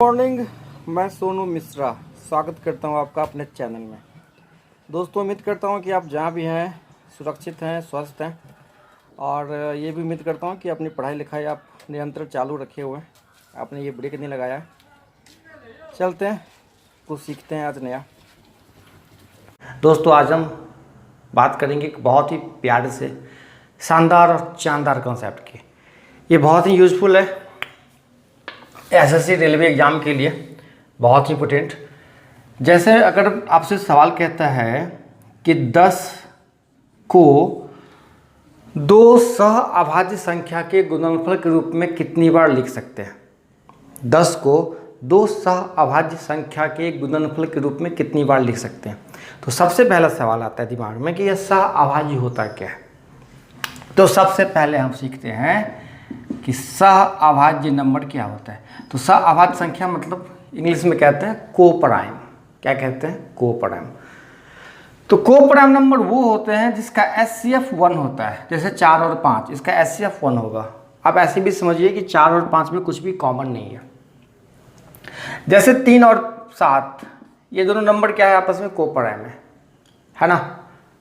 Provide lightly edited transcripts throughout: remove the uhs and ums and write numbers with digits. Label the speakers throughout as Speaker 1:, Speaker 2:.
Speaker 1: Morning. मैं सोनू मिश्रा स्वागत करता हूं आपका अपने चैनल में। दोस्तों, उम्मीद करता हूं कि आप जहां भी हैं सुरक्षित हैं, स्वस्थ हैं और ये भी उम्मीद करता हूं कि अपनी पढ़ाई लिखाई आप निरंतर चालू रखे हुए हैं, आपने ये ब्रेक नहीं लगाया है। चलते हैं, कुछ सीखते हैं आज नया। दोस्तों, आज हम बात करेंगे एक बहुत ही प्यारे से शानदार और शानदार कॉन्सेप्ट की। ये बहुत ही यूज़फुल है एसएससी रेलवे एग्ज़ाम के लिए, बहुत ही इम्पोर्टेंट। जैसे अगर आपसे सवाल कहता है कि 10 को दो सह अभाज्य संख्या के गुणनफल के रूप में कितनी बार लिख सकते हैं। 10 को दो सह अभाज्य संख्या के गुणनफल के रूप में कितनी बार लिख सकते हैं। तो सबसे पहला सवाल आता है दिमाग में कि यह सह अभाज्य होता क्या है। तो सबसे पहले हम सीखते हैं कि सह अभाज्य नंबर क्या होता है। तो सह अभाज्य संख्या मतलब इंग्लिश में कहते हैं कोप्राइम। क्या कहते हैं? कोप्राइम। तो कोप्राइम नंबर वो होते हैं जिसका एचसीएफ 1 होता है। जैसे 4 और 5, इसका एचसीएफ 1 होगा। आप ऐसे भी समझिए कि 4 और 5 में कुछ भी कॉमन नहीं है। जैसे 3 और 7, ये दोनों नंबर क्या है, आपस में कोप्राइम है ना।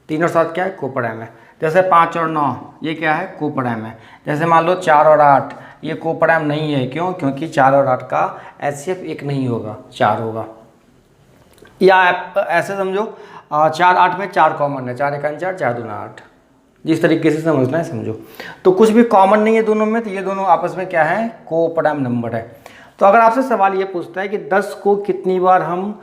Speaker 1: 3 और 7 क्या है? कोप्राइम है। जैसे 5 और 9, ये क्या है? कोप्राइम है। जैसे मान लो 4 और 8, ये कोप्राइम नहीं है। क्यों? क्योंकि 4 और 8 का एचसीएफ 1 नहीं होगा, 4 होगा। या आप ऐसे समझो 4 8 में 4 कॉमन है, 4 1 4, 4 2 8। जिस तरीके से समझना है समझो। तो कुछ भी कॉमन नहीं है दोनों में, तो ये दोनों आपस में क्या है? कोप्राइम नंबर है। तो अगर आपसे सवाल ये पूछता है कि 10 को कितनी बार हम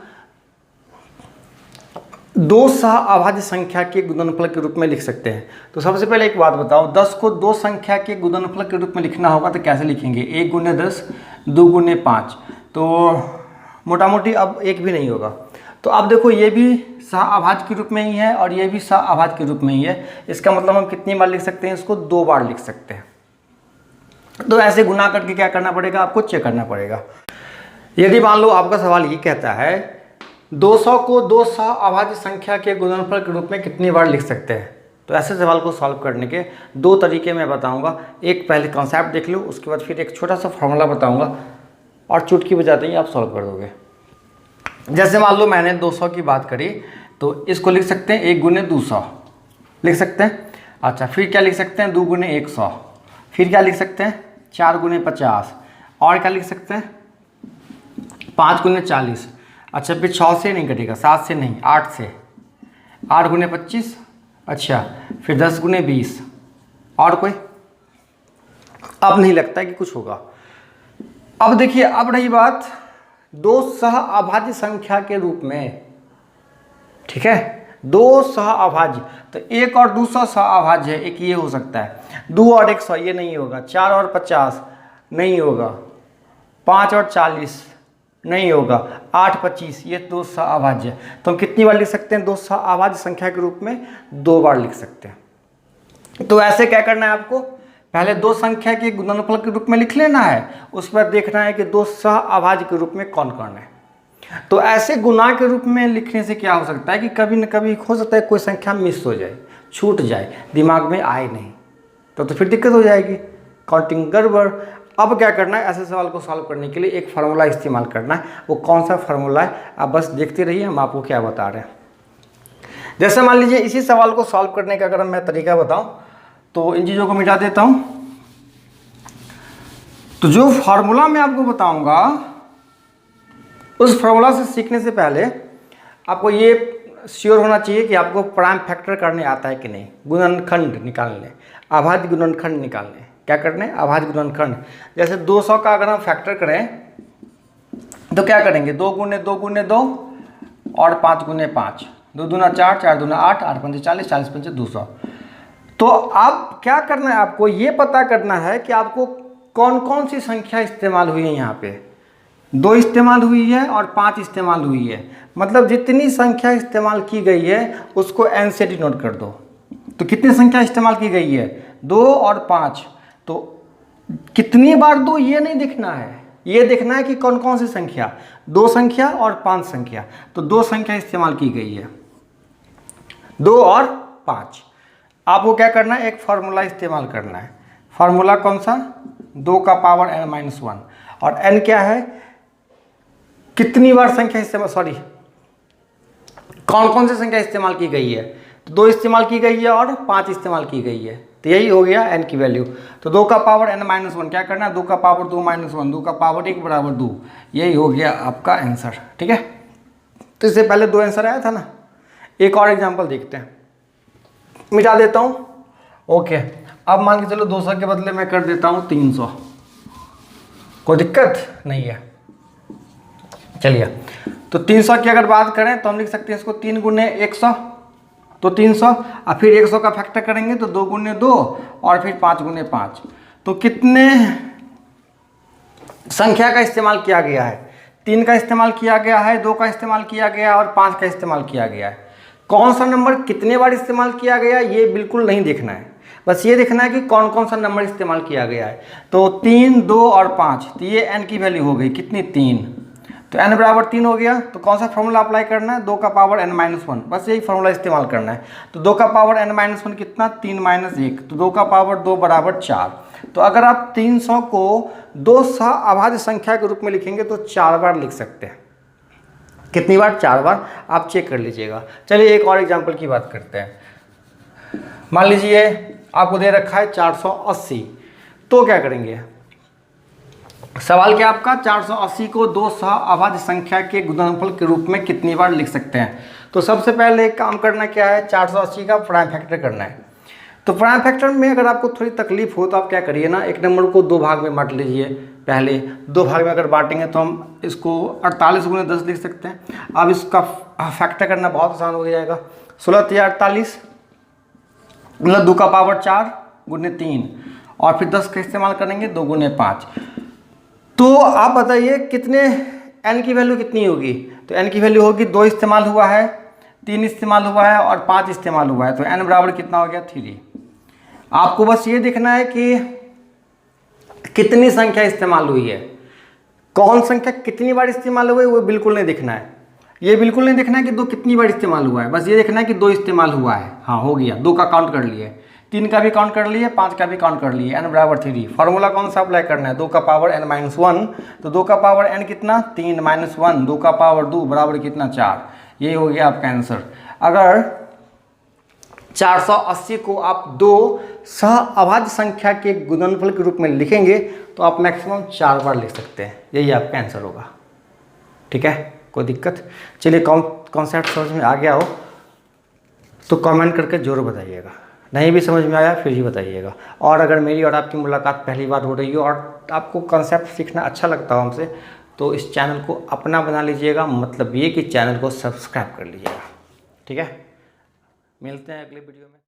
Speaker 1: दो सह अभाज्य संख्या के गुणनफल के रूप में लिख सकते हैं, तो सबसे पहले एक बात बताओ, 10 को दो संख्या के गुणनफल के रूप में लिखना होगा तो कैसे लिखेंगे? 1 गुने 10, 2 गुने 5। तो मोटा मोटी अब 1 भी नहीं होगा। तो अब देखो, ये भी सह अभाज्य के रूप में ही है और ये भी सह अभाज्य के रूप में ही है। इसका मतलब हम कितनी बार लिख सकते हैं? इसको 2 बार लिख सकते हैं। तो ऐसे गुना करके क्या करना पड़ेगा? आपको चेक करना पड़ेगा। यदि मान लो आपका सवाल ये कहता है 200 को दो सह अभाज्य संख्या के गुणनफल के रूप में कितनी बार लिख सकते हैं, तो ऐसे सवाल को सॉल्व करने के 2 तरीके मैं बताऊंगा। एक पहले कॉन्सेप्ट देख लो, उसके बाद फिर एक छोटा सा फॉर्मूला बताऊंगा और चुटकी बजाते ही आप सॉल्व कर दोगे। जैसे मान लो मैंने 200 की बात करी, तो इसको लिख सकते हैं 1 गुने 200 लिख सकते हैं। अच्छा, फिर क्या लिख सकते हैं? 2 गुने 100। फिर क्या लिख सकते हैं? 4 गुने 50। और क्या लिख सकते हैं? 5 गुने 40। अच्छा, फिर 6 से नहीं कटेगा, 7 से नहीं, 8 से। 8 गुने 25। अच्छा, फिर 10 गुने 20। और कोई? अब नहीं लगता है कि कुछ होगा। अब देखिए, अब रही बात दो सह अभाज्य संख्या के रूप में, ठीक है, दो सह अभाज्य। तो 1 और 200 सह अभाज्य है। एक ये हो सकता है, 2 और 100 ये नहीं होगा, 4 और 50 नहीं होगा, 5 और 40 नहीं होगा, 8 25 ये 2 सह अभाज्य है। तो हम कितनी बार लिख सकते हैं? 2 सह अभाज्य संख्या के रूप में 2 बार लिख सकते हैं। तो ऐसे क्या करना है आपको? पहले 2 संख्या के गुणनफल के रूप में लिख लेना है, उस पर देखना है कि 2 सह अभाज्य के रूप में कौन कौन है। तो ऐसे गुना के रूप में लिखने से क्या हो सकता है कि कभी न कभी हो सकता है कोई संख्या मिस हो जाए, छूट जाए, दिमाग में आए नहीं, तो फिर दिक्कत हो जाएगी, काउंटिंग गड़बड़। अब क्या करना है? ऐसे सवाल को सॉल्व करने के लिए एक फार्मूला इस्तेमाल करना है। वो कौन सा फार्मूला है, आप बस देखते रहिए, हम आपको क्या बता रहे हैं। जैसे मान लीजिए इसी सवाल को सॉल्व करने का अगर मैं तरीका बताऊं, तो इन चीज़ों को मिटा देता हूं। तो जो फार्मूला मैं आपको बताऊंगा, उस फार्मूला से सीखने से पहले आपको ये श्योर होना चाहिए कि आपको प्राइम फैक्टर करने आता है कि नहीं। गुणनखंड निकालने, अभाज्य गुणनखंड निकालने, क्या करने? अभाज्य गुणनखंड। जैसे 200 का अगर हम फैक्टर करें तो क्या करेंगे? 2 गुने 2 गुने 2 और 5 गुने 5, 2 दूना 4, 4 दूना 8, 8 पंचे 40, 40 पंचे 200। तो अब क्या करना है? आपको ये पता करना है कि आपको कौन कौन सी संख्या इस्तेमाल हुई है। यहाँ पे 2 इस्तेमाल हुई है और 5 इस्तेमाल हुई है। मतलब जितनी संख्या इस्तेमाल की गई है उसको एन से डिनोट कर दो। तो कितनी संख्या इस्तेमाल की गई है? 2 और 5। तो कितनी बार 2 ये नहीं देखना है, ये देखना है कि कौन कौन सी संख्या, 2 संख्या और 5 संख्या। तो 2 संख्या इस्तेमाल की गई है, 2 और 5। आपको क्या करना है? एक फार्मूला इस्तेमाल करना है। फार्मूला कौन सा? 2 का पावर n-1। और n क्या है? कितनी बार संख्या इस्तेमाल, सॉरी, कौन कौन सी संख्या इस्तेमाल की गई है, तो 2 इस्तेमाल की गई है और 5 इस्तेमाल की गई है, तो यही हो गया n की वैल्यू। तो 2 का पावर n-1 क्या करना है, 2 का पावर 2 - 1, 2 का पावर 1 बराबर 2, यही हो गया आपका आंसर। ठीक है, तो इससे पहले 2 आंसर आया था ना। एक और एग्जांपल देखते हैं, मिटा देता हूँ। ओके, अब मान के चलो 200 के बदले मैं कर देता हूँ 300, कोई दिक्कत नहीं है। चलिए, तो 300 की अगर बात करें तो हम लिख सकते हैं इसको 3 गुने 100, तो 300, और फिर 100 का फैक्टर करेंगे तो 2 गुने 2 और फिर 5 गुने 5। तो कितने संख्या का इस्तेमाल किया गया है, 3 का इस्तेमाल किया गया है, 2 का इस्तेमाल किया गया और 5 का इस्तेमाल किया गया है। कौन सा नंबर कितने बार इस्तेमाल किया गया ये बिल्कुल नहीं देखना है, बस ये देखना है कि कौन कौन सा नंबर इस्तेमाल किया गया है। तो 3, 2 और 5, तो ये n की वैल्यू हो गई कितनी, 3, तो n बराबर 3 हो गया। तो कौन सा फॉर्मूला अप्लाई करना है, 2 का पावर n-1, बस यही फॉर्मूला इस्तेमाल करना है। तो 2 का पावर n-1 कितना, 3 - 1, तो 2 का पावर 2 बराबर 4। तो अगर आप 300 को 2 सह-अभाज्य संख्या के रूप में लिखेंगे तो 4 बार लिख सकते हैं। कितनी बार, 4 बार, आप चेक कर लीजिएगा। चलिए एक और एग्जाम्पल की बात करते हैं। मान लीजिए आपको दे रखा है 480, तो क्या करेंगे, सवाल क्या आपका, 480 को 2 सह-अभाज्य संख्या के गुणनफल के रूप में कितनी बार लिख सकते हैं। तो सबसे पहले एक काम करना क्या है, 480 का प्राइम फैक्टर करना है। तो प्राइम फैक्टर में अगर आपको थोड़ी तकलीफ हो तो आप क्या करिए ना, एक नंबर को 2 भाग में बांट लीजिए। पहले 2 भाग में अगर बांटेंगे तो हम इसको 48 गुने 10 लिख सकते हैं। अब इसका फैक्टर करना बहुत आसान हो जाएगा, 16 × 48 मतलब 2 का पावर 4 गुने 3, और फिर 10 का इस्तेमाल करेंगे 2 गुने 5। तो आप बताइए कितने n की वैल्यू कितनी होगी, तो n की वैल्यू होगी 2 इस्तेमाल हुआ है, 3 इस्तेमाल हुआ है और 5 इस्तेमाल हुआ है, तो n बराबर कितना हो गया, 3। आपको बस ये देखना है कि कितनी संख्या इस्तेमाल हुई है, कौन संख्या कितनी बार इस्तेमाल हुई है वो बिल्कुल नहीं देखना है। ये बिल्कुल नहीं देखना है कि 2 कितनी बार इस्तेमाल हुआ है, बस ये देखना है कि 2 इस्तेमाल हुआ है। हाँ हो गया, 2 का काउंट कर लिए, 3 का भी काउंट कर लिए, 5 का भी काउंट कर लिए, n बराबर 3। फार्मूला कौन सा अप्लाई करना है, 2 का पावर n-1, तो 2 का पावर n कितना, 3 - 1, 2 का पावर 2 बराबर कितना, 4। ये हो गया आपका आंसर। अगर 480 को आप 2 सह-अभाज्य संख्या के गुणनफल के रूप में लिखेंगे तो आप मैक्सिमम 4 बार लिख सकते हैं, यही आपका आंसर होगा। ठीक है, कोई दिक्कत। चलिए कॉन्सेप्ट समझ में आ गया हो तो कमेंट करके जरूर बताइएगा, नहीं भी समझ में आया फिर ही बताइएगा। और अगर मेरी और आपकी मुलाकात पहली बार हो रही हो और आपको कॉन्सेप्ट सीखना अच्छा लगता हो हमसे, तो इस चैनल को अपना बना लीजिएगा, मतलब ये कि चैनल को सब्सक्राइब कर लीजिएगा। ठीक है, मिलते हैं अगले वीडियो में।